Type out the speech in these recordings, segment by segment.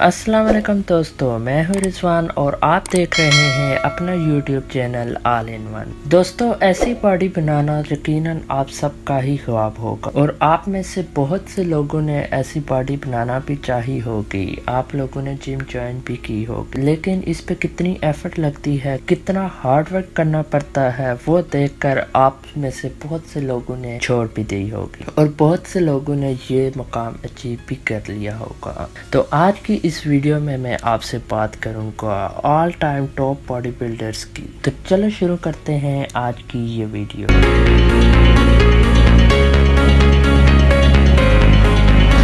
अस्सलाम वालेकुम दोस्तों, मैं हूं रिजवान और आप देख रहे हैं अपना YouTube channel all in one. दोस्तों, ऐसी बॉडी बनाना यकीनन आप सबका ही ख्वाब होगा और आप में से बहुत से लोगों ने ऐसी बॉडी बनाना भी चाही होगी। आप लोगों ने जिम ज्वाइन भी की होगी, लेकिन इस पे कितनी एफर्ट लगती है, कितना हार्ड वर्क करना पड़ता है, वो देखकर आप में से बहुत से लोगों ने छोड़ भी दी होगी और बहुत से लोगों ने ये मुकाम अचीव भी कर लिया होगा। तो आज की इस वीडियो में मैं आपसे बात करूंगा all time top body builders की। तो चलो शुरू करते हैं आज की ये वीडियो।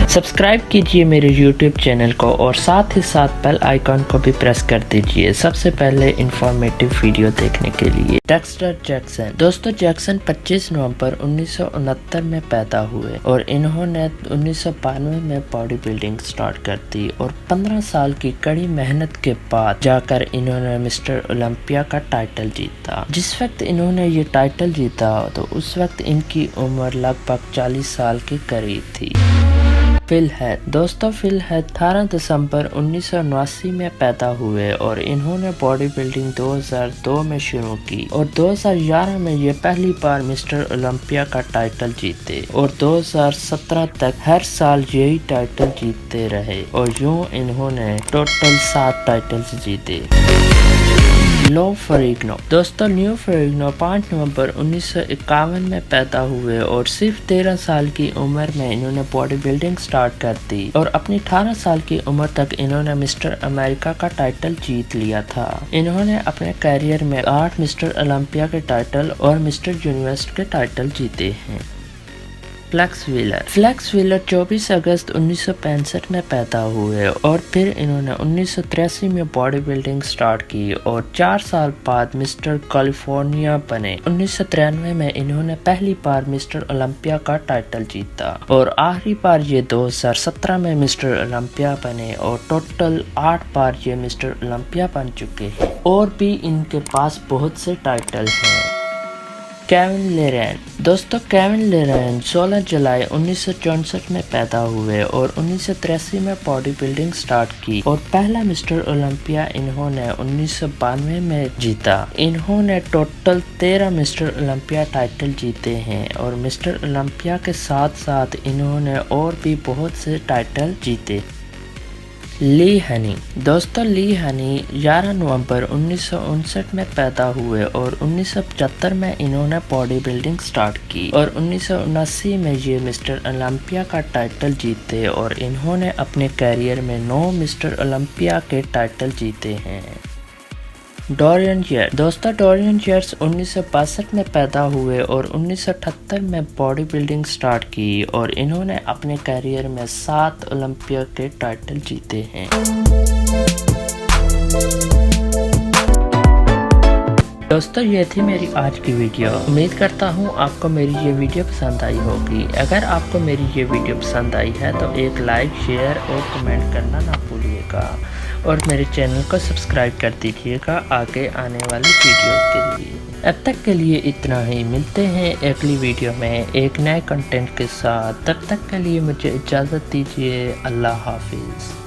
सब्सक्राइब कीजिए मेरे YouTube चैनल को और साथ ही साथ बेल आइकॉन को भी प्रेस कर दीजिए सबसे पहले इंफॉर्मेटिव वीडियो देखने के लिए। Dexter Jackson. दोस्तों, जैक्सन 25 नवंबर 1969 में पैदा हुए और इन्होंने 1992 में बॉडी बिल्डिंग स्टार्ट कर दी और 15 साल की कड़ी मेहनत के बाद जाकर इन्होंने मिस्टर ओलंपिया का टाइटल जीता। जिस वक्त इन्होंने ये टाइटल जीता तो उस वक्त इनकी उम्र लगभग 40 साल के करीब थी। Phil Heath. दोस्तों, फिल हेथ 18 दिसंबर 1979 में पैदा हुए और इन्होंने बॉडी बिल्डिंग 2002 में शुरू की और 2011 में ये पहली बार मिस्टर ओलंपिया का टाइटल जीते और 2017 तक हर साल यही टाइटल जीतते रहे और यूं इन्होंने टोटल 7 टाइटल्स जीते। लो फेरिग्नो। दोस्तों, न्यू फेरिग्नो 5 नवंबर 1951 में पैदा हुए और सिर्फ 13 साल की उम्र में इन्होंने बॉडी बिल्डिंग स्टार्ट कर दी और अपनी 18 साल की उम्र तक इन्होंने मिस्टर अमेरिका का टाइटल जीत लिया था। इन्होंने अपने कैरियर में 8 मिस्टर ओलंपिया के टाइटल और मिस्टर यूनिवर्स के टाइटल जीते हैं। Flex Wheeler. फ्लेक्स व्हीलर 24 अगस्त 1965 में पैदा हुए और फिर इन्होंने 1983 में बॉडी बिल्डिंग स्टार्ट की और 4 साल बाद मिस्टर कैलिफोर्निया बने। 1993 में इन्होंने पहली बार मिस्टर ओलंपिया का टाइटल जीता और आखिरी बार ये 2017 में मिस्टर ओलंपिया बने और टोटल 8 बार ये मिस्टर ओलंपिया बन चुके हैं और भी इनके पास बहुत से टाइटल हैं। केविन लेरैन। दोस्तों, केविन लेरैन 16 जुलाई 1964 में पैदा हुए और 1983 में बॉडी बिल्डिंग स्टार्ट की और पहला मिस्टर ओलंपिया इन्होंने 1992 में जीता। इन्होंने टोटल 13 मिस्टर ओलंपिया टाइटल जीते हैं और मिस्टर ओलंपिया के साथ साथ इन्होंने और भी बहुत से टाइटल जीते। ली हनी। दोस्तों, ली हनी 11 नवंबर 1959 में पैदा हुए और 1975 में इन्होंने बॉडी बिल्डिंग स्टार्ट की और 1979 में ये मिस्टर ओलंपिया का टाइटल जीते और इन्होंने अपने कैरियर में 9 मिस्टर ओलंपिया के टाइटल जीते हैं। Dorian Yates. दोस्तों, डोरियन यार्स 1962 में पैदा हुए और 1978 में बॉडी बिल्डिंग स्टार्ट की और इन्होंने अपने कैरियर में 7 ओलंपिया के टाइटल जीते हैं। दोस्तों, ये थी मेरी आज की वीडियो। उम्मीद करता हूँ आपको मेरी ये वीडियो पसंद आई होगी। अगर आपको मेरी ये वीडियो पसंद आई है तो एक लाइक, शेयर और कमेंट करना ना भूलिएगा और मेरे चैनल को सब्सक्राइब कर दीजिएगा आगे आने वाली वीडियोस के लिए। अब तक के लिए इतना ही। मिलते हैं अगली वीडियो में एक नए कंटेंट के साथ। तब तक के लिए मुझे इजाज़त दीजिए। अल्लाह हाफिज़।